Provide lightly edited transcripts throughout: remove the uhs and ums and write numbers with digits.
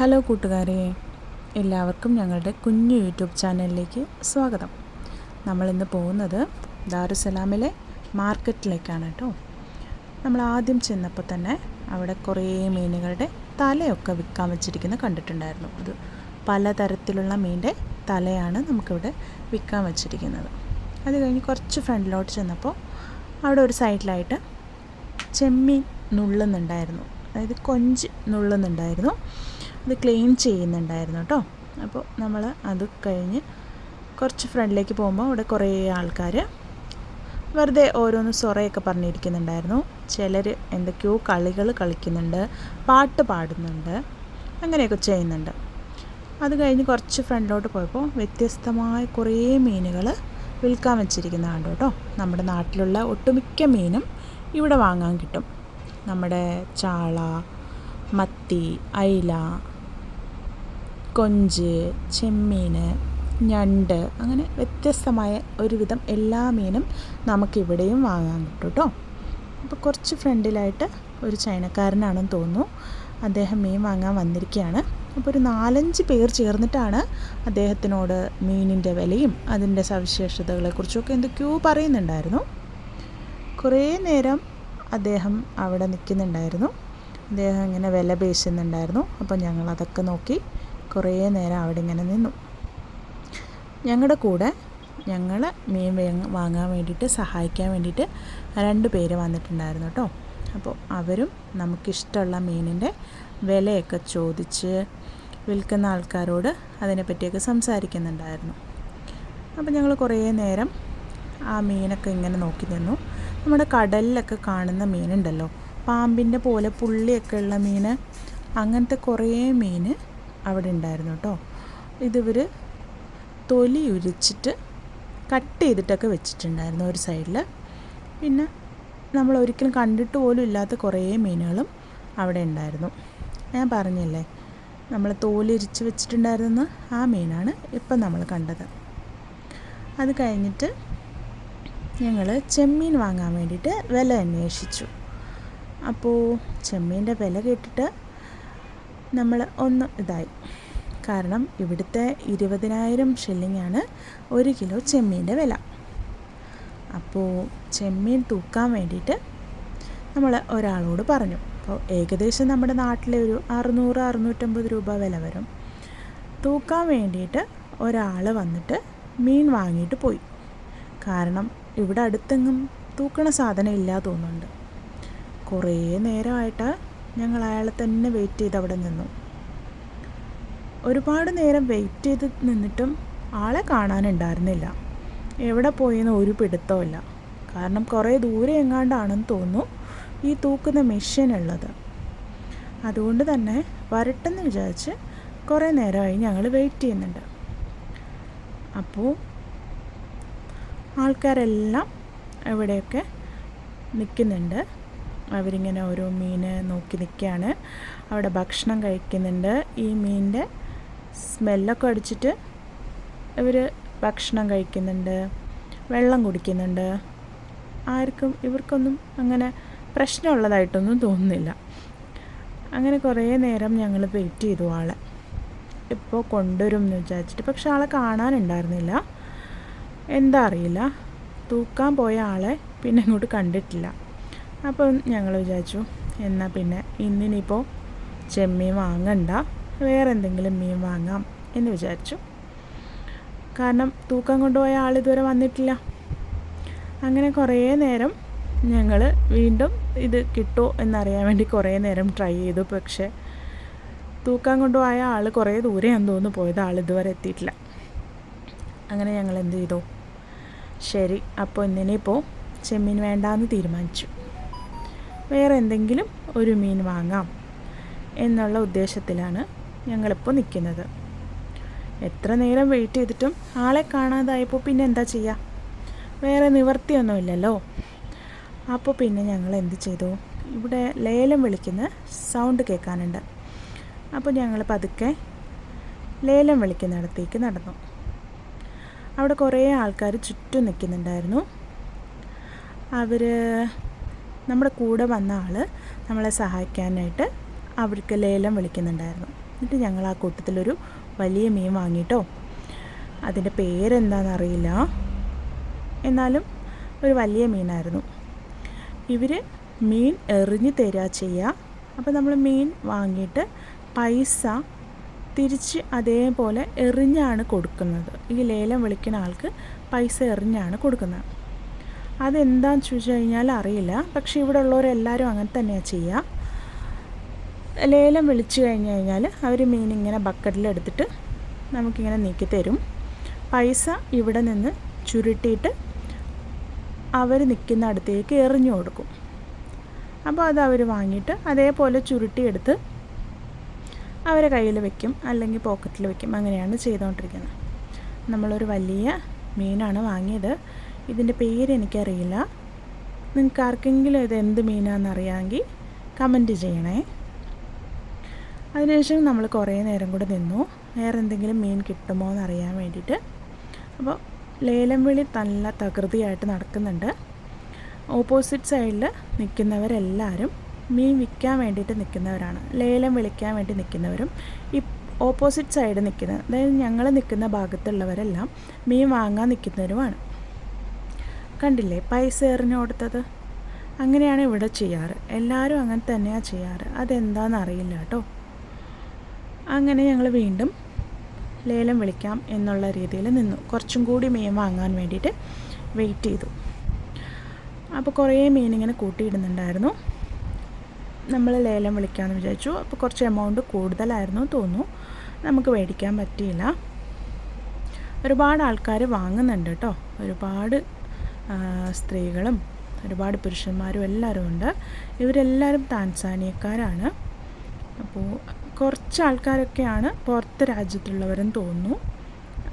Hello കൂട്ടുകാരെ, എല്ലാവർക്കും ഞങ്ങളുടെ കുഞ്ഞു യൂട്യൂബ് ചാനലിലേക്ക് സ്വാഗതം. നമ്മളിന്ന് പോകുന്നത് ദാറുസലാമിലെ മാർക്കറ്റിലേക്കാണ് കേട്ടോ. നമ്മൾ ആദ്യം ചെന്നപ്പോൾ തന്നെ അവിടെ കുറേ മീനുകളുടെ തലയൊക്കെ വിൽക്കാൻ വെച്ചിരിക്കുന്നത് കണ്ടിട്ടുണ്ടായിരുന്നു. അത് പലതരത്തിലുള്ള മീനിൻ്റെ തലയാണ് നമുക്കിവിടെ വിൽക്കാൻ വെച്ചിരിക്കുന്നത്. അത് കഴിഞ്ഞ് കുറച്ച് ഫ്രണ്ടിലോട്ട് ചെന്നപ്പോൾ അവിടെ ഒരു സൈഡിലായിട്ട് ചെമ്മീൻ നുള്ളുന്നുണ്ടായിരുന്നു, അതായത് കൊഞ്ച് നുള്ളുന്നുണ്ടായിരുന്നു. അത് ക്ലീൻ ചെയ്യുന്നുണ്ടായിരുന്നു കേട്ടോ. അപ്പോൾ നമ്മൾ അത് കഴിഞ്ഞ് കുറച്ച് ഫ്രണ്ടിലേക്ക് പോകുമ്പോൾ അവിടെ കുറേ ആൾക്കാർ വെറുതെ ഓരോന്ന് സൊറയൊക്കെ പറഞ്ഞിരിക്കുന്നുണ്ടായിരുന്നു. ചിലർ എന്തൊക്കെയോ കളികൾ കളിക്കുന്നുണ്ട്, പാട്ട് പാടുന്നുണ്ട്, അങ്ങനെയൊക്കെ ചെയ്യുന്നുണ്ട്. അത് കഴിഞ്ഞ് കുറച്ച് ഫ്രണ്ടിലോട്ട് പോയപ്പോൾ വ്യത്യസ്തമായ കുറേ മീനുകൾ വിൽക്കാൻ വെച്ചിരിക്കുന്നതാണ് കേട്ടോ. നമ്മുടെ നാട്ടിലുള്ള ഒട്ടുമിക്ക മീനും ഇവിടെ വാങ്ങാൻ കിട്ടും. നമ്മുടെ ചാള, മത്തി, അയില, കൊഞ്ച്, ചെമ്മീൻ, ഞണ്ട്, അങ്ങനെ വ്യത്യസ്തമായ ഒരുവിധം എല്ലാ മീനും നമുക്കിവിടെയും വാങ്ങാൻ കിട്ടും കേട്ടോ. അപ്പോൾ കുറച്ച് ഫ്രണ്ടിലായിട്ട് ഒരു ചൈനക്കാരനാണെന്ന് തോന്നുന്നു, അദ്ദേഹം മീൻ വാങ്ങാൻ വന്നിരിക്കുകയാണ്. അപ്പോൾ ഒരു 4-5 പേർ ചേർന്നിട്ടാണ് അദ്ദേഹത്തിനോട് മീനിൻ്റെ വിലയും അതിൻ്റെ സവിശേഷതകളെക്കുറിച്ചൊക്കെ എന്തൊക്കെയോ പറയുന്നുണ്ടായിരുന്നു. കുറേ നേരം അദ്ദേഹം അവിടെ നിൽക്കുന്നുണ്ടായിരുന്നു. അദ്ദേഹം ഇങ്ങനെ വില പേശുന്നുണ്ടായിരുന്നു. അപ്പോൾ ഞങ്ങളതൊക്കെ നോക്കി കുറേ നേരം അവിടെ ഇങ്ങനെ നിന്നു. ഞങ്ങളുടെ കൂടെ ഞങ്ങൾ മീൻ വാങ്ങാൻ വേണ്ടിയിട്ട് സഹായിക്കാൻ വേണ്ടിയിട്ട് 2 പേര് വന്നിട്ടുണ്ടായിരുന്നു കേട്ടോ. അപ്പോൾ അവരും നമുക്കിഷ്ടമുള്ള മീനിൻ്റെ വിലയൊക്കെ ചോദിച്ച് വിൽക്കുന്ന ആൾക്കാരോട് അതിനെപ്പറ്റിയൊക്കെ സംസാരിക്കുന്നുണ്ടായിരുന്നു. അപ്പോൾ ഞങ്ങൾ കുറേ നേരം ആ മീനൊക്കെ ഇങ്ങനെ നോക്കി നിന്നു. നമ്മുടെ കടലിലൊക്കെ കാണുന്ന മീനുണ്ടല്ലോ, പാമ്പിൻ്റെ പോലെ പുള്ളിയൊക്കെ ഉള്ള മീൻ, അങ്ങനത്തെ കുറേ മീൻ അവിടെ ഉണ്ടായിരുന്നു കേട്ടോ. ഇതിവർ തൊലി ഉരിച്ചിട്ട് കട്ട് ചെയ്തിട്ടൊക്കെ വെച്ചിട്ടുണ്ടായിരുന്നു ഒരു സൈഡിൽ. പിന്നെ നമ്മൾ ഒരിക്കലും കണ്ടിട്ട് പോലും ഇല്ലാത്ത കുറേ മീനുകളും അവിടെ ഉണ്ടായിരുന്നു. ഞാൻ പറഞ്ഞില്ലേ, നമ്മൾ തോലുരിച്ച് വെച്ചിട്ടുണ്ടായിരുന്നെന്ന്, ആ മീനാണ് ഇപ്പം നമ്മൾ കണ്ടത്. അത് കഴിഞ്ഞിട്ട് ഞങ്ങൾ ചെമ്മീൻ വാങ്ങാൻ വേണ്ടിയിട്ട് വില അന്വേഷിച്ചു. അപ്പോൾ ചെമ്മീൻ്റെ വില കേട്ടിട്ട് നമ്മൾ ഒന്ന് ഇതായി. കാരണം ഇവിടുത്തെ 20,000 ഷില്ലിങ്ങാണ് 1 കിലോ ചെമ്മീൻ്റെ വില. അപ്പോൾ ചെമ്മീൻ തൂക്കാൻ വേണ്ടിയിട്ട് നമ്മൾ ഒരാളോട് പറഞ്ഞു. അപ്പോൾ ഏകദേശം നമ്മുടെ നാട്ടിലെ ഒരു 600-650 രൂപ വില വരും. തൂക്കാൻ വേണ്ടിയിട്ട് ഒരാൾ വന്നിട്ട് മീൻ വാങ്ങിയിട്ട് പോയി. കാരണം ഇവിടെ അടുത്തെങ്ങും തൂക്കണ സാധനം ഇല്ല തോന്നുന്നുണ്ട്. കുറേ നേരമായിട്ട് ഞങ്ങൾ അയാളെ തന്നെ വെയിറ്റ് ചെയ്ത് അവിടെ നിന്നു. ഒരുപാട് നേരം വെയിറ്റ് ചെയ്ത് നിന്നിട്ടും ആളെ കാണാനുണ്ടായിരുന്നില്ല. എവിടെ പോയെന്ന് ഒരു പിടുത്തമില്ല. കാരണം കുറേ ദൂരെ എങ്ങാണ്ടാണെന്ന് തോന്നുന്നു ഈ തൂക്കുന്ന മെഷീൻ ഉള്ളത്. അതുകൊണ്ട് തന്നെ വരട്ടെന്ന് വിചാരിച്ച് കുറേ നേരമായി ഞങ്ങൾ വെയിറ്റ് ചെയ്യുന്നുണ്ട്. അപ്പോൾ ആൾക്കാരെല്ലാം ഇവിടെയൊക്കെ നിൽക്കുന്നുണ്ട്. അവരിങ്ങനെ ഓരോ മീൻ നോക്കി നിൽക്കുകയാണ്. അവിടെ ഭക്ഷണം കഴിക്കുന്നുണ്ട്. ഈ മീനിൻ്റെ സ്മെല്ലൊക്കെ അടിച്ചിട്ട് ഇവർ ഭക്ഷണം കഴിക്കുന്നുണ്ട്, വെള്ളം കുടിക്കുന്നുണ്ട്. ഇവർക്കൊന്നും അങ്ങനെ പ്രശ്നമുള്ളതായിട്ടൊന്നും തോന്നുന്നില്ല. അങ്ങനെ കുറേ നേരം ഞങ്ങൾ വെയിറ്റ് ചെയ്തു ആളെ. ഇപ്പോൾ കൊണ്ടുവരും എന്ന് വിചാരിച്ചിട്ട്, പക്ഷെ ആളെ കാണാനുണ്ടായിരുന്നില്ല. എന്താ അറിയില്ല, തൂക്കാൻ പോയ ആളെ പിന്നെ ഇങ്ങോട്ട് കണ്ടിട്ടില്ല. അപ്പോൾ ഞങ്ങൾ വിചാരിച്ചു, എന്നാൽ പിന്നെ ഇന്നിനിപ്പോൾ ചെമ്മീൻ വാങ്ങണ്ട, വേറെ എന്തെങ്കിലും മീൻ വാങ്ങാം എന്ന് വിചാരിച്ചു. കാരണം തൂക്കാൻ കൊണ്ടുപോയ ആൾ ഇതുവരെ വന്നിട്ടില്ല. അങ്ങനെ കുറേ നേരം ഞങ്ങൾ വീണ്ടും ഇത് കിട്ടുമോ എന്നറിയാൻ വേണ്ടി കുറേ നേരം ട്രൈ ചെയ്തു. പക്ഷേ തൂക്കാൻ കൊണ്ടുപോയ ആൾ കുറേ ദൂരെയാണെന്ന് തോന്നുന്നു പോയത്, ആൾ ഇതുവരെ എത്തിയിട്ടില്ല. അങ്ങനെ ഞങ്ങൾ എന്ത് ചെയ്തു, ശരി അപ്പോൾ ഇന്നിനിപ്പോൾ ചെമ്മീൻ വേണ്ടാന്ന് തീരുമാനിച്ചു. വേറെ എന്തെങ്കിലും ഒരു മീൻ വാങ്ങാം എന്നുള്ള ഉദ്ദേശത്തിലാണ് ഞങ്ങളിപ്പോൾ നിൽക്കുന്നത്. എത്ര നേരം വെയിറ്റ് ചെയ്തിട്ടും ആളെ കാണാതായപ്പോൾ പിന്നെ എന്താ ചെയ്യുക, വേറെ നിവർത്തിയൊന്നുമില്ലല്ലോ. അപ്പോൾ പിന്നെ ഞങ്ങൾ എന്ത് ചെയ്തു, ഇവിടെ ലേലം വിളിക്കുന്ന സൗണ്ട് കേൾക്കാനുണ്ട്. അപ്പോൾ ഞങ്ങൾ പതുക്കെ ലേലം വിളിക്കുന്നിടത്തേക്ക് നടന്നു. അവിടെ കുറേ ആൾക്കാർ ചുറ്റും നിൽക്കുന്നുണ്ടായിരുന്നു. അവർ നമ്മുടെ കൂടെ വന്ന ആൾ നമ്മളെ സഹായിക്കാനായിട്ട് അവർക്ക് ലേലം വിളിക്കുന്നുണ്ടായിരുന്നു. എന്നിട്ട് ഞങ്ങൾ ആ കൂട്ടത്തിലൊരു വലിയ മീൻ വാങ്ങിയിട്ടോ. അതിൻ്റെ പേരെന്താണെന്നറിയില്ല, എന്നാലും ഒരു വലിയ മീനായിരുന്നു. ഇവർ മീൻ എറിഞ്ഞ് തരിക ചെയ്യുക. അപ്പോൾ നമ്മൾ മീൻ വാങ്ങിയിട്ട് പൈസ തിരിച്ച് അതേപോലെ എറിഞ്ഞാണ് കൊടുക്കുന്നത്. ഈ ലേലം വിളിക്കുന്ന ആൾക്ക് പൈസ എറിഞ്ഞാണ് കൊടുക്കുന്നത്. അതെന്താണെന്ന് ചോദിച്ചു കഴിഞ്ഞാൽ അറിയില്ല, പക്ഷേ ഇവിടെ ഉള്ളവരെല്ലാവരും അങ്ങനെ തന്നെയാണ് ചെയ്യുക. ലേലം വിളിച്ചു കഴിഞ്ഞാൽ അവർ മീൻ ഇങ്ങനെ ബക്കറ്റിലെടുത്തിട്ട് നമുക്കിങ്ങനെ നീക്കി തരും. പൈസ ഇവിടെ നിന്ന് ചുരുട്ടിയിട്ട് അവർ നിൽക്കുന്ന അടുത്തേക്ക് എറിഞ്ഞു കൊടുക്കും. അപ്പോൾ അത് അവർ വാങ്ങിയിട്ട് അതേപോലെ ചുരുട്ടിയെടുത്ത് അവരെ കയ്യിൽ വെക്കും, അല്ലെങ്കിൽ പോക്കറ്റിൽ വെക്കും. അങ്ങനെയാണ് ചെയ്തുകൊണ്ടിരിക്കുന്നത്. നമ്മളൊരു വലിയ മീനാണ് വാങ്ങിയത്. ഇതിൻ്റെ പേര് എനിക്കറിയില്ല. നിങ്ങൾക്ക് ആർക്കെങ്കിലും ഇത് എന്ത് മീനാണെന്നറിയാമെങ്കിൽ കമൻറ്റ് ചെയ്യണേ. അതിനുശേഷം നമ്മൾ കുറേ നേരം കൂടെ നിന്നു, വേറെ എന്തെങ്കിലും മീൻ കിട്ടുമോ എന്നറിയാൻ വേണ്ടിയിട്ട്. അപ്പോൾ ലേലം വിളി നല്ല തകൃതിയായിട്ട് നടക്കുന്നുണ്ട്. ഓപ്പോസിറ്റ് സൈഡിൽ നിൽക്കുന്നവരെല്ലാവരും മീൻ വിൽക്കാൻ വേണ്ടിയിട്ട് നിൽക്കുന്നവരാണ്. ലേലം വിളിക്കാൻ വേണ്ടി നിൽക്കുന്നവരും ഈ ഓപ്പോസിറ്റ് സൈഡ് നിൽക്കുന്നത്, അതായത് ഞങ്ങൾ നിൽക്കുന്ന ഭാഗത്തുള്ളവരെല്ലാം മീൻ വാങ്ങാൻ നിൽക്കുന്നവരുമാണ്. കണ്ടില്ലേ പൈസ എറിഞ്ഞു കൊടുത്തത്? അങ്ങനെയാണ് ഇവിടെ ചെയ്യാറ്. എല്ലാവരും അങ്ങനെ തന്നെയാണ് ചെയ്യാറ്. അതെന്താണെന്ന് അറിയില്ല കേട്ടോ. അങ്ങനെ ഞങ്ങൾ വീണ്ടും ലേലം വിളിക്കാം എന്നുള്ള രീതിയിൽ നിന്നു. കുറച്ചും കൂടി മീൻ വാങ്ങാൻ വേണ്ടിയിട്ട് വെയിറ്റ് ചെയ്തു. അപ്പോൾ കുറേ മീനിങ്ങനെ കൂട്ടിയിടുന്നുണ്ടായിരുന്നു. നമ്മൾ ലേലം വിളിക്കാമെന്ന് വിചാരിച്ചു. അപ്പോൾ കുറച്ച് എമൗണ്ട് കൂടുതലായിരുന്നു തോന്നുന്നു, നമുക്ക് മേടിക്കാൻ പറ്റിയില്ല. ഒരുപാട് ആൾക്കാർ വാങ്ങുന്നുണ്ട് കേട്ടോ. ഒരുപാട് സ്ത്രീകളും ഒരുപാട് പുരുഷന്മാരും എല്ലാവരും ഉണ്ട്. ഇവരെല്ലാവരും താൻസാനിയക്കാരാണ്. അപ്പോൾ കുറച്ച് ആൾക്കാരൊക്കെയാണ് പുറത്ത് രാജ്യത്തുള്ളവരെന്ന് തോന്നുന്നു.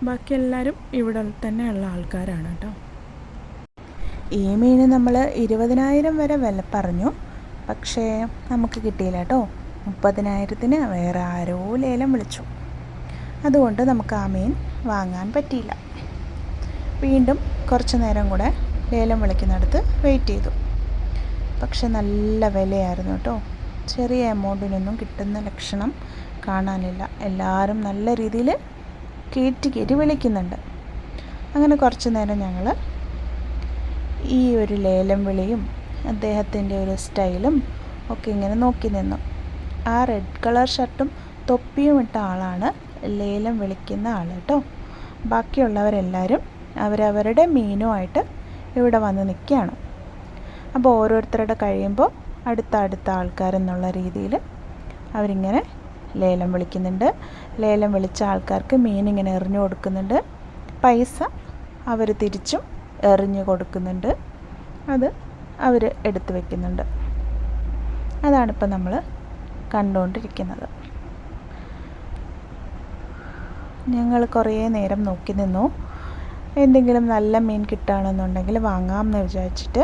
ബാക്കി എല്ലാവരും ഇവിടെ തന്നെയുള്ള ആൾക്കാരാണ് കേട്ടോ. ഈ മീൻ നമ്മൾ 20,000 വരെ വില പറഞ്ഞു, പക്ഷേ നമുക്ക് കിട്ടിയില്ല കേട്ടോ. 30,000-ന് വേറെ ആരോ ലേലം വിളിച്ചു. അതുകൊണ്ട് നമുക്ക് ആ മീൻ വാങ്ങാൻ പറ്റിയില്ല. വീണ്ടും കുറച്ച് നേരം കൂടെ ലേലം വിളിക്കുന്നിടത്ത് വെയിറ്റ് ചെയ്തു. പക്ഷെ നല്ല വിലയായിരുന്നു കേട്ടോ. ചെറിയ എമൗണ്ടിനൊന്നും കിട്ടുന്ന ലക്ഷണം കാണാനില്ല. എല്ലാവരും നല്ല രീതിയിൽ കയറ്റി വിളിക്കുന്നുണ്ട്. അങ്ങനെ കുറച്ച് നേരം ഞങ്ങൾ ഈ ഒരു ലേലം വിളിയും അദ്ദേഹത്തിൻ്റെ ഒരു സ്റ്റൈലും ഒക്കെ ഇങ്ങനെ നോക്കി നിന്നു. ആ റെഡ് കളർ ഷർട്ടും തൊപ്പിയും ഇട്ട ആളാണ് ലേലം വിളിക്കുന്ന ആൾ കേട്ടോ. ബാക്കിയുള്ളവരെല്ലാവരും അവരവരുടെ മീനുമായിട്ട് ഇവിടെ വന്ന് നിൽക്കുകയാണ്. അപ്പോൾ ഓരോരുത്തരുടെ കഴിയുമ്പോൾ അടുത്ത ആൾക്കാരെന്നുള്ള രീതിയിൽ അവരിങ്ങനെ ലേലം വിളിക്കുന്നുണ്ട്. ലേലം വിളിച്ച ആൾക്കാർക്ക് മീനിങ്ങനെ എറിഞ്ഞു കൊടുക്കുന്നുണ്ട്. പൈസ അവർ തിരിച്ചും എറിഞ്ഞു കൊടുക്കുന്നുണ്ട്. അത് അവർ എടുത്തു വയ്ക്കുന്നുണ്ട്. അതാണിപ്പോൾ നമ്മൾ കണ്ടുകൊണ്ടിരിക്കുന്നത്. ഞങ്ങൾ കുറേ നേരം നോക്കി നിന്നു. എന്തെങ്കിലും നല്ല മീൻ കിട്ടുകയാണെന്നുണ്ടെങ്കിൽ വാങ്ങാമെന്ന് വിചാരിച്ചിട്ട്.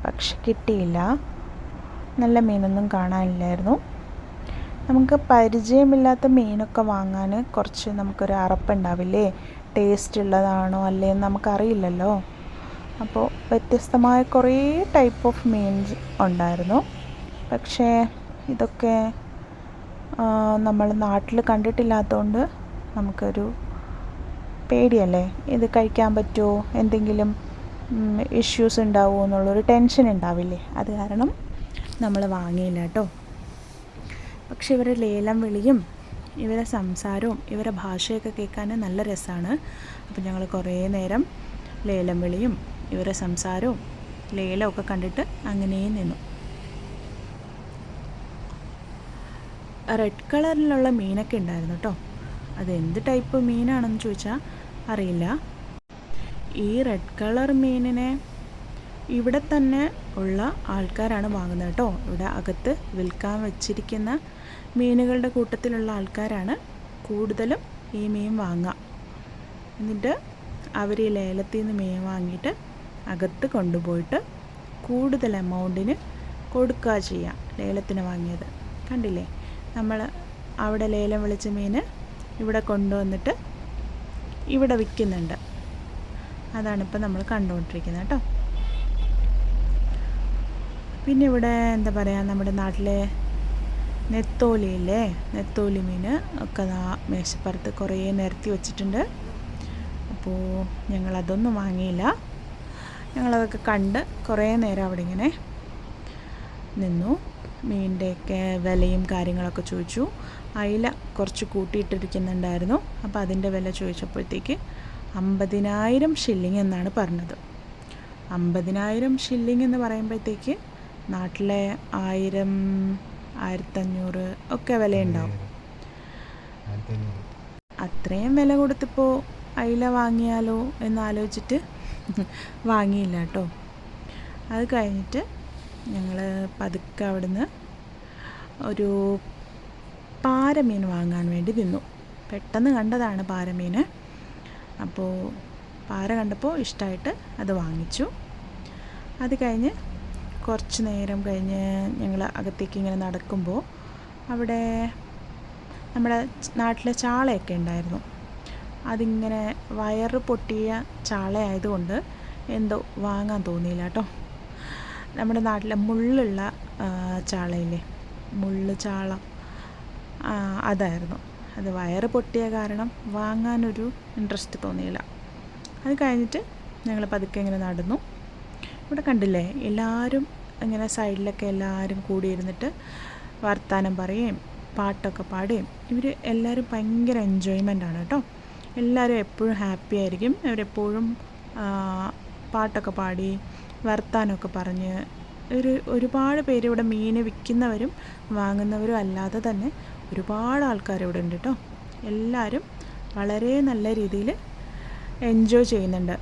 പക്ഷെ കിട്ടിയില്ല. നല്ല മീനൊന്നും കാണാനില്ലായിരുന്നു. നമുക്ക് പരിചയമില്ലാത്ത മീനൊക്കെ വാങ്ങാൻ കുറച്ച് നമുക്കൊരു അറപ്പുണ്ടാവില്ലേ, ടേസ്റ്റ് ഉള്ളതാണോ അല്ലേ എന്ന് നമുക്കറിയില്ലല്ലോ. അപ്പോൾ വ്യത്യസ്തമായ കുറേ ടൈപ്പ് ഓഫ് മീൻസ് ഉണ്ടായിരുന്നു. പക്ഷേ ഇതൊക്കെ നമ്മൾ നാട്ടിൽ കണ്ടിട്ടില്ലാത്തതുകൊണ്ട് നമുക്കൊരു പേടിയല്ലേ, ഇത് കഴിക്കാൻ പറ്റുമോ, എന്തെങ്കിലും ഇഷ്യൂസ് ഉണ്ടാവുമോ എന്നുള്ളൊരു ടെൻഷൻ ഉണ്ടാവില്ലേ. അത് കാരണം നമ്മൾ വാങ്ങിയില്ല കേട്ടോ. പക്ഷെ ഇവരുടെ ലേലം വിളിയും ഇവരുടെ സംസാരവും ഇവരുടെ ഭാഷയൊക്കെ കേൾക്കാൻ നല്ല രസമാണ്. അപ്പോൾ ഞങ്ങൾ കുറേ നേരം ലേലം വിളിയും ഇവരുടെ സംസാരവും ലേലമൊക്കെ കണ്ടിട്ട് അങ്ങനെ നിന്നു. റെഡ് കളറിലുള്ള മീനൊക്കെ ഉണ്ടായിരുന്നു കേട്ടോ. അത് എന്ത് ടൈപ്പ് മീനാണെന്ന് ചോദിച്ചാൽ അറിയില്ല. ഈ റെഡ് കളർ മീനിനെ ഇവിടെ തന്നെ ഉള്ള ആൾക്കാരാണ് വാങ്ങുന്നത് കേട്ടോ. ഇവിടെ അകത്ത് വിൽക്കാൻ വെച്ചിരിക്കുന്ന മീനുകളുടെ കൂട്ടത്തിലുള്ള ആൾക്കാരാണ് കൂടുതലും ഈ മീൻ വാങ്ങുക. എന്നിട്ട് അവർ ഈ ലേലത്തിൽ നിന്ന് മീൻ വാങ്ങിയിട്ട് അകത്ത് കൊണ്ടുപോയിട്ട് കൂടുതൽ എമൗണ്ടിന് കൊടുക്കുക ചെയ്യുക. ലേലത്തിന് വാങ്ങിയത് കണ്ടില്ലേ, നമ്മൾ അവിടെ ലേലം വിളിച്ച മീൻ ഇവിടെ കൊണ്ടുവന്നിട്ട് ഇവിടെ വിൽക്കുന്നുണ്ട്. അതാണിപ്പോൾ നമ്മൾ കണ്ടുകൊണ്ടിരിക്കുന്നത് കേട്ടോ. പിന്നെ ഇവിടെ എന്താ പറയുക, നമ്മുടെ നാട്ടിലെ നെത്തോലിയില്ലേ, നെത്തോലി മീൻ ഒക്കെ മേശപ്പുറത്ത് കുറേ നിരത്തി വെച്ചിട്ടുണ്ട്. അപ്പോൾ ഞങ്ങളതൊന്നും വാങ്ങിയില്ല. ഞങ്ങളതൊക്കെ കണ്ട് കുറേ നേരം അവിടെ ഇങ്ങനെ നിന്നു. മീനിൻ്റെയൊക്കെ വിലയും കാര്യങ്ങളൊക്കെ ചോദിച്ചു. അയില കുറച്ച് കൂട്ടിയിട്ടിരിക്കുന്നുണ്ടായിരുന്നു. അപ്പോൾ അതിൻ്റെ വില ചോദിച്ചപ്പോഴത്തേക്ക് 50,000 ഷില്ലിങ് എന്നാണ് പറഞ്ഞത്. 50,000 ഷില്ലിങ് എന്ന് പറയുമ്പോഴത്തേക്ക് നാട്ടിലെ 1000, 1500 ഒക്കെ വിലയുണ്ടാവും. അത്രയും വില കൊടുത്തിപ്പോൾ അയില വാങ്ങിയാലോ എന്നാലോചിച്ചിട്ട് വാങ്ങിയില്ല കേട്ടോ. അത് കഴിഞ്ഞിട്ട് ഞങ്ങൾ പതുക്കെ അവിടുന്ന് ഒരു പാരമീൻ വാങ്ങാൻ വേണ്ടി നിന്നു. പെട്ടെന്ന് കണ്ടതാണ് പാരമീൻ. അപ്പോൾ പാര കണ്ടപ്പോൾ ഇഷ്ടമായിട്ട് അത് വാങ്ങിച്ചു. അത് കഴിഞ്ഞ് കുറച്ച് നേരം കഴിഞ്ഞ് ഞങ്ങൾ അകത്തേക്ക് ഇങ്ങനെ നടക്കുമ്പോൾ അവിടെ നമ്മുടെ നാട്ടിലെ ചാളയൊക്കെ ഉണ്ടായിരുന്നു. അതിങ്ങനെ വയറ് പൊട്ടിയ ചാളയായതുകൊണ്ട് എന്തോ വാങ്ങാൻ തോന്നിയില്ല കേട്ടോ. നമ്മുടെ നാട്ടിലെ മുള്ളുള്ള ചാളയില്ലേ, മുള്ള് ചാള, അതായിരുന്നു. അത് വയറ് പൊട്ടിയ കാരണം വാങ്ങാനൊരു ഇൻട്രസ്റ്റ് തോന്നിയില്ല. അത് കഴിഞ്ഞിട്ട് ഞങ്ങൾ പതുക്കെ ഇങ്ങനെ നടന്നു. ഇവിടെ കണ്ടില്ലേ, എല്ലാവരും ഇങ്ങനെ സൈഡിലൊക്കെ എല്ലാവരും കൂടിയിരുന്നിട്ട് വർത്താനം പറയുകയും പാട്ടൊക്കെ പാടുകയും. ഇവർ എല്ലാവരും ഭയങ്കര എൻജോയ്മെൻ്റാണ് കേട്ടോ. എല്ലാവരും എപ്പോഴും ഹാപ്പി ആയിരിക്കും. അവരെപ്പോഴും പാട്ടൊക്കെ പാടി വർത്താനമൊക്കെ പറഞ്ഞ് ഒരുപാട് പേര് ഇവിടെ മീൻ വിൽക്കുന്നവരും വാങ്ങുന്നവരും അല്ലാതെ തന്നെ ഒരുപാട് ആൾക്കാർ ഇവിടെ ഉണ്ട് കേട്ടോ. എല്ലാവരും വളരെ നല്ല രീതിയിൽ എൻജോയ് ചെയ്യുന്നുണ്ട്.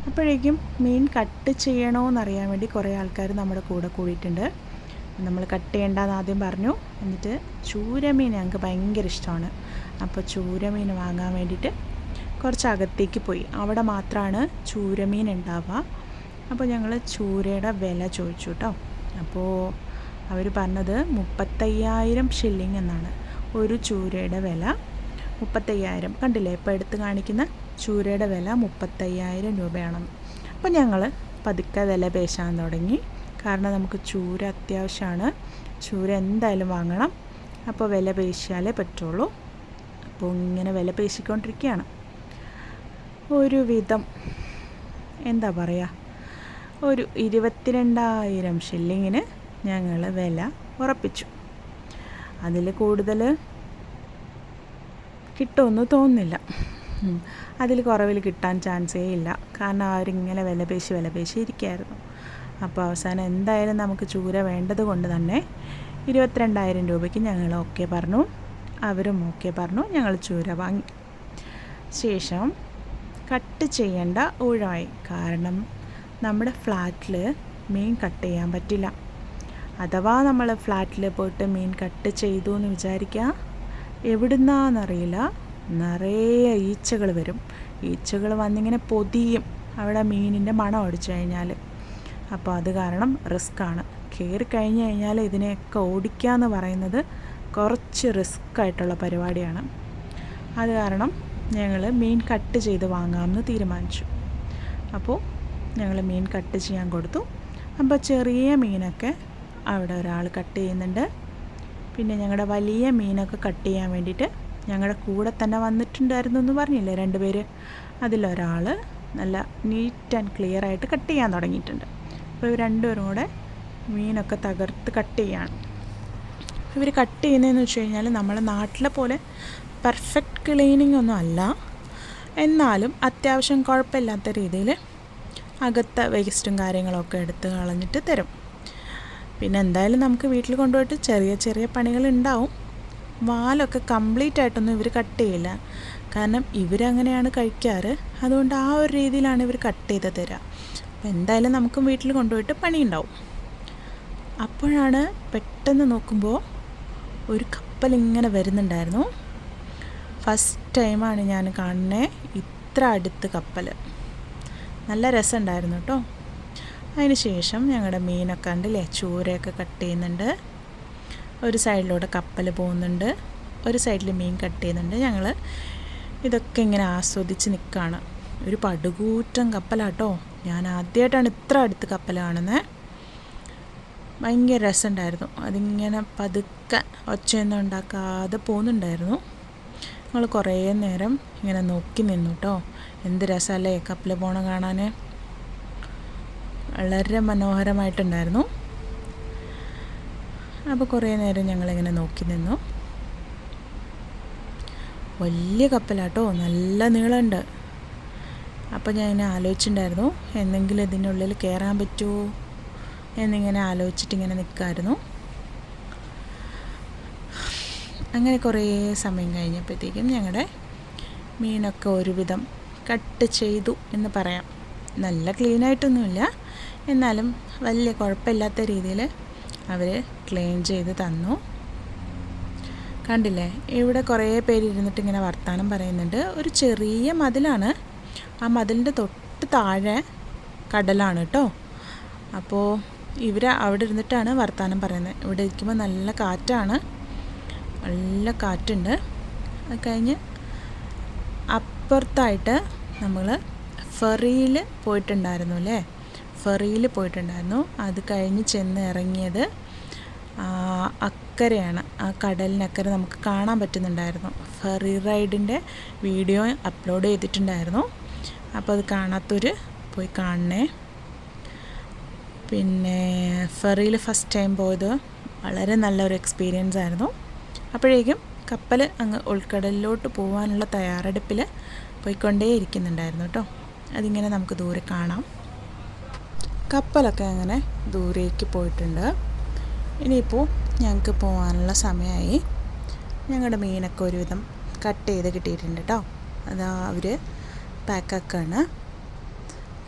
അപ്പോഴേക്കും മീൻ കട്ട് ചെയ്യണമെന്നറിയാൻ വേണ്ടി കുറേ ആൾക്കാർ നമ്മുടെ കൂടെ കൂടിയിട്ടുണ്ട്. നമ്മൾ കട്ട് ചെയ്യേണ്ടെന്ന് ആദ്യം പറഞ്ഞു. എന്നിട്ട് ചൂരമീൻ ഞങ്ങൾക്ക് ഭയങ്കര ഇഷ്ടമാണ്. അപ്പോൾ ചൂരമീൻ വാങ്ങാൻ വേണ്ടിയിട്ട് കുറച്ച് അകത്തേക്ക് പോയി. അവിടെ മാത്രമാണ് ചൂരമീൻ ഉണ്ടാവുക. അപ്പോൾ ഞങ്ങൾ ചൂരയുടെ വില ചോദിച്ചു കേട്ടോ. അപ്പോൾ അവർ പറഞ്ഞത് 35,000 ഷില്ലിങ് എന്നാണ്. ഒരു ചൂരയുടെ വില 35,000. കണ്ടില്ലേ, ഇപ്പോൾ എടുത്ത് കാണിക്കുന്ന ചൂരയുടെ വില 35,000 രൂപയാണെന്ന്. അപ്പോൾ ഞങ്ങൾ പതുക്കെ വില പേശാൻ തുടങ്ങി. കാരണം നമുക്ക് ചൂര അത്യാവശ്യമാണ്. ചൂര എന്തായാലും വാങ്ങണം. അപ്പോൾ വില പേശിയാലേ പറ്റുള്ളൂ. അപ്പോൾ ഇങ്ങനെ വില പേശിക്കൊണ്ടിരിക്കുകയാണ്. ഒരുവിധം എന്താ പറയുക, ഒരു 22,000 ഷില്ലിങ്ങിന് ഞങ്ങൾ വില ഉറപ്പിച്ചു. അതിൽ കൂടുതൽ കിട്ടുമെന്ന് തോന്നുന്നില്ല. അതിൽ കുറവിൽ കിട്ടാൻ ചാൻസേ ഇല്ല. കാരണം അവരിങ്ങനെ വില പേശി ഇരിക്കുകയായിരുന്നു. അപ്പോൾ അവസാനം എന്തായാലും നമുക്ക് ചൂര വേണ്ടത് കൊണ്ട് തന്നെ 22,000 രൂപയ്ക്ക് ഞങ്ങൾ ഓക്കെ പറഞ്ഞു. അവരും ഓക്കെ പറഞ്ഞു. ഞങ്ങൾ ചൂര വാങ്ങി. ശേഷം കട്ട് ചെയ്യേണ്ട ഊഴമായി. കാരണം നമ്മുടെ ഫ്ലാറ്റിൽ മീൻ കട്ട് ചെയ്യാൻ പറ്റില്ല. അഥവാ നമ്മൾ ഫ്ലാറ്റിൽ പോയിട്ട് മീൻ കട്ട് ചെയ്തു എന്ന് വിചാരിക്കുക, എവിടുന്നാന്നറിയില്ല, നിറയെ ഈച്ചകൾ വരും. ഈച്ചകൾ വന്നിങ്ങനെ പൊതിയും അവിടെ മീനിൻ്റെ മണം അടിച്ചു കഴിഞ്ഞാൽ. അപ്പോൾ അത് കാരണം റിസ്ക്കാണ്. കയറി കഴിഞ്ഞ് കഴിഞ്ഞാൽ ഇതിനെയൊക്കെ ഓടിക്കുക എന്ന് പറയുന്നത് കുറച്ച് റിസ്ക് ആയിട്ടുള്ള പരിപാടിയാണ്. അത് കാരണം ഞങ്ങൾ മീൻ കട്ട് ചെയ്ത് വാങ്ങാമെന്ന് തീരുമാനിച്ചു. അപ്പോൾ ഞങ്ങൾ മീൻ കട്ട് ചെയ്യാൻ കൊടുത്തു. അപ്പോൾ ചെറിയ മീനൊക്കെ അവിടെ ഒരാൾ കട്ട് ചെയ്യുന്നുണ്ട്. പിന്നെ ഞങ്ങളുടെ വലിയ മീനൊക്കെ കട്ട് ചെയ്യാൻ വേണ്ടിയിട്ട് ഞങ്ങളുടെ കൂടെ തന്നെ വന്നിട്ടുണ്ടായിരുന്നു എന്ന് പറഞ്ഞില്ലേ 2 പേര്. അതിലൊരാൾ നല്ല നീറ്റ് ആൻഡ് ക്ലിയർ ആയിട്ട് കട്ട് ചെയ്യാൻ തുടങ്ങിയിട്ടുണ്ട്. അപ്പോൾ ഇവർ 2 പേരും കൂടെ മീനൊക്കെ തകർത്ത് കട്ട് ചെയ്യാണ്. ഇവർ കട്ട് ചെയ്യുന്നതെന്ന് വെച്ച് കഴിഞ്ഞാൽ നമ്മളെ നാട്ടിലെ പോലെ പെർഫെക്റ്റ് ക്ലീനിങ് ഒന്നും അല്ല. എന്നാലും അത്യാവശ്യം കുഴപ്പമില്ലാത്ത രീതിയിൽ അകത്തെ വേസ്റ്റും കാര്യങ്ങളൊക്കെ എടുത്ത് കളഞ്ഞിട്ട് തരും. പിന്നെ എന്തായാലും നമുക്ക് വീട്ടിൽ കൊണ്ടുപോയിട്ട് ചെറിയ ചെറിയ പണികളുണ്ടാവും. വാലൊക്കെ കംപ്ലീറ്റ് ആയിട്ടൊന്നും ഇവർ കട്ട് ചെയ്യില്ല. കാരണം ഇവരങ്ങനെയാണ് കഴിക്കാറ്. അതുകൊണ്ട് ആ ഒരു രീതിയിലാണ് ഇവർ കട്ട് ചെയ്ത് തരിക. അപ്പോൾ എന്തായാലും നമുക്കും വീട്ടിൽ കൊണ്ടുപോയിട്ട് പണിയുണ്ടാവും. അപ്പോഴാണ് പെട്ടെന്ന് നോക്കുമ്പോൾ ഒരു കപ്പൽ ഇങ്ങനെ വരുന്നുണ്ടായിരുന്നു. ഫസ്റ്റ് ടൈമാണ് ഞാൻ കാണുന്നത് ഇത്ര അടുത്ത് കപ്പൽ. നല്ല രസമുണ്ടായിരുന്നു കേട്ടോ. അതിന് ശേഷം ഞങ്ങളുടെ മീനൊക്കെ കണ്ടില്ലേ, ചൂരയൊക്കെ കട്ട് ചെയ്യുന്നുണ്ട്. ഒരു സൈഡിലൂടെ കപ്പൽ പോകുന്നുണ്ട്, ഒരു സൈഡിൽ മീൻ കട്ട് ചെയ്യുന്നുണ്ട്. ഞങ്ങൾ ഇതൊക്കെ ഇങ്ങനെ ആസ്വദിച്ച് നിൽക്കുകയാണ്. ഒരു പടുകൂറ്റൻ കപ്പലാട്ടോ. ഞാൻ ആദ്യമായിട്ടാണ് ഇത്ര അടുത്ത് കപ്പൽ കാണുന്നത്. ഭയങ്കര രസമുണ്ടായിരുന്നു. അതിങ്ങനെ പതുക്കെ ഒച്ചയൊന്നും ഉണ്ടാക്കാതെ പോകുന്നുണ്ടായിരുന്നു. ഞങ്ങൾ കുറേ നേരം ഇങ്ങനെ നോക്കി നിന്നു കേട്ടോ. എന്ത് രസമല്ലേ കപ്പൽ പോണ കാണാൻ, വളരെ മനോഹരമായിട്ടുണ്ടായിരുന്നു. അപ്പോൾ കുറേ നേരം ഞങ്ങളിങ്ങനെ നോക്കി നിന്നു. വലിയ കപ്പലാട്ടോ, നല്ല നീളമുണ്ട്. അപ്പോൾ ഞാൻ ഇങ്ങനെ ആലോചിച്ചിട്ടുണ്ടായിരുന്നു എന്തെങ്കിലും ഇതിനുള്ളിൽ കയറാൻ പറ്റുമോ എന്നിങ്ങനെ ആലോചിച്ചിട്ടിങ്ങനെ നിൽക്കായിരുന്നു. അങ്ങനെ കുറേ സമയം കഴിഞ്ഞപ്പോഴത്തേക്കും ഞങ്ങളുടെ മീനൊക്കെ ഒരുവിധം കട്ട് ചെയ്തു എന്ന് പറയാം. നല്ല ക്ലീനായിട്ടൊന്നുമില്ല, എന്നാലും വലിയ കുഴപ്പമില്ലാത്ത രീതിയിൽ അവർ ക്ലീൻ ചെയ്ത് തന്നു. കണ്ടില്ലേ, ഇവിടെ കുറേ പേര് ഇരുന്നിട്ട് ഇങ്ങനെ വർത്തമാനം പറയുന്നുണ്ട്. ഒരു ചെറിയ മതിലാണ്, ആ മതിലിൻ്റെ തൊട്ട് താഴെ കടലാണ് കേട്ടോ. അപ്പോൾ ഇവർ അവിടെ ഇരുന്നിട്ടാണ് വർത്തമാനം പറയുന്നത്. ഇവിടെ ഇരിക്കുമ്പോൾ നല്ല കാറ്റാണ്, നല്ല കാറ്റുണ്ട്. അത് കഴിഞ്ഞ് അപ്പുറത്തായിട്ട് നമ്മൾ ഫെറിയിൽ പോയിട്ടുണ്ടായിരുന്നു അല്ലേ, ഫെറിയിൽ പോയിട്ടുണ്ടായിരുന്നു. അത് കഴിഞ്ഞ് ചെന്ന് ഇറങ്ങിയത് അക്കരെയാണ്, ആ കടലിനക്കരെ നമുക്ക് കാണാൻ പറ്റുന്നുണ്ടായിരുന്നു. ഫെറി റൈഡിൻ്റെ വീഡിയോ അപ്ലോഡ് ചെയ്തിട്ടുണ്ടായിരുന്നു. അപ്പോൾ അത് കാണാത്തവർ പോയി കാണണേ. പിന്നെ ഫെറിയിൽ ഫസ്റ്റ് ടൈം പോയത് വളരെ നല്ലൊരു എക്സ്പീരിയൻസ് ആയിരുന്നു. അപ്പോഴേക്കും കപ്പൽ അങ്ങ് ഉൾക്കടലിലോട്ട് പോകാനുള്ള തയ്യാറെടുപ്പിൽ പോയിക്കൊണ്ടേയിരിക്കുന്നുണ്ടായിരുന്നു കേട്ടോ. അതിങ്ങനെ നമുക്ക് ദൂരെ കാണാം. കപ്പലൊക്കെ അങ്ങനെ ദൂരേക്ക് പോയിട്ടുണ്ട്. ഇനിയിപ്പോൾ ഞങ്ങൾക്ക് പോകാനുള്ള സമയമായി. ഞങ്ങളുടെ മീനൊക്കെ ഒരുവിധം കട്ട് ചെയ്ത് കിട്ടിയിട്ടുണ്ട് കേട്ടോ. അതാ അവർ പാക്കാക്കാണ്,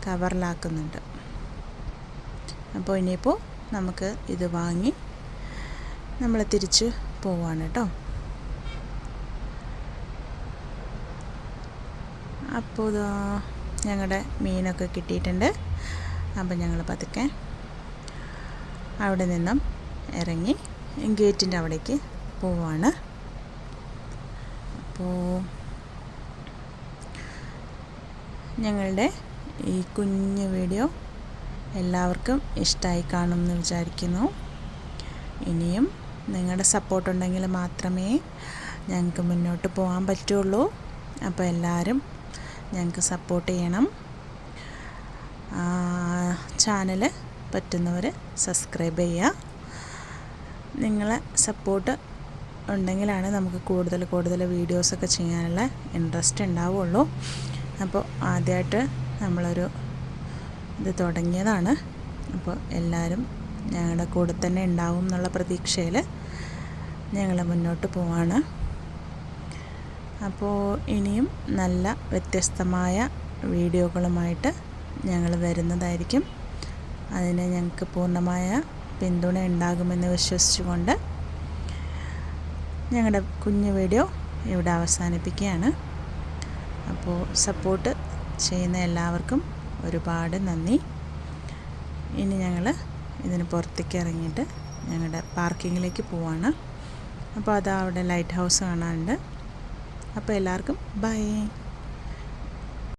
കവറിലാക്കുന്നുണ്ട്. അപ്പോൾ ഇനിയിപ്പോൾ നമുക്ക് ഇത് വാങ്ങി നമ്മൾ തിരിച്ച് പോവാണ് കേട്ടോ. അപ്പോൾ ഇതാ ഞങ്ങളുടെ മീനൊക്കെ കിട്ടിയിട്ടുണ്ട്. അപ്പോൾ ഞങ്ങൾ പതുക്കെ അവിടെ നിന്നും ഇറങ്ങി ഗേറ്റിൻ്റെ അവിടേക്ക് പോവാണ്. അപ്പോൾ ഞങ്ങളുടെ ഈ കുഞ്ഞു വീഡിയോ എല്ലാവർക്കും ഇഷ്ടമായി കാണുമെന്ന് വിചാരിക്കുന്നു. ഇനിയും നിങ്ങളുടെ സപ്പോർട്ടുണ്ടെങ്കിൽ മാത്രമേ ഞങ്ങൾക്ക് മുന്നോട്ട് പോകാൻ പറ്റുള്ളൂ. അപ്പോൾ എല്ലാവരും ഞങ്ങൾക്ക് സപ്പോർട്ട് ചെയ്യണം. ചാനൽ പറ്റുന്നവർ സബ്സ്ക്രൈബ് ചെയ്യുക. നിങ്ങളെ സപ്പോർട്ട് ഉണ്ടെങ്കിലാണ് നമുക്ക് കൂടുതൽ വീഡിയോസൊക്കെ ചെയ്യാനുള്ള ഇൻട്രസ്റ്റ് ഉണ്ടാവുള്ളൂ. അപ്പോൾ ആദ്യമായിട്ട് നമ്മളൊരു ഇത് തുടങ്ങിയതാണ്. അപ്പോൾ എല്ലാവരും ഞങ്ങളുടെ കൂടെ തന്നെ ഉണ്ടാവും എന്നുള്ള പ്രതീക്ഷയിൽ ഞങ്ങൾ മുന്നോട്ട് പോവാണ്. അപ്പോൾ ഇനിയും നല്ല വ്യത്യസ്തമായ വീഡിയോകളുമായിട്ട് ഞങ്ങൾ വരുന്നതായിരിക്കും. അതിന് ഞങ്ങൾക്ക് പൂർണ്ണമായ പിന്തുണ ഉണ്ടാകുമെന്ന് വിശ്വസിച്ചുകൊണ്ട് ഞങ്ങളുടെ കുഞ്ഞു വീഡിയോ ഇവിടെ അവസാനിപ്പിക്കുകയാണ്. അപ്പോൾ സപ്പോർട്ട് ചെയ്യുന്ന എല്ലാവർക്കും ഒരുപാട് നന്ദി. ഇനി ഞങ്ങൾ ഇതിന് പുറത്തേക്ക് ഇറങ്ങിയിട്ട് ഞങ്ങളുടെ പാർക്കിങ്ങിലേക്ക് പോവാണ്. അപ്പോൾ അതാ അവിടെ ലൈറ്റ് ഹൗസ് കാണാനുണ്ട്. അപ്പോൾ എല്ലാവർക്കും ബൈ.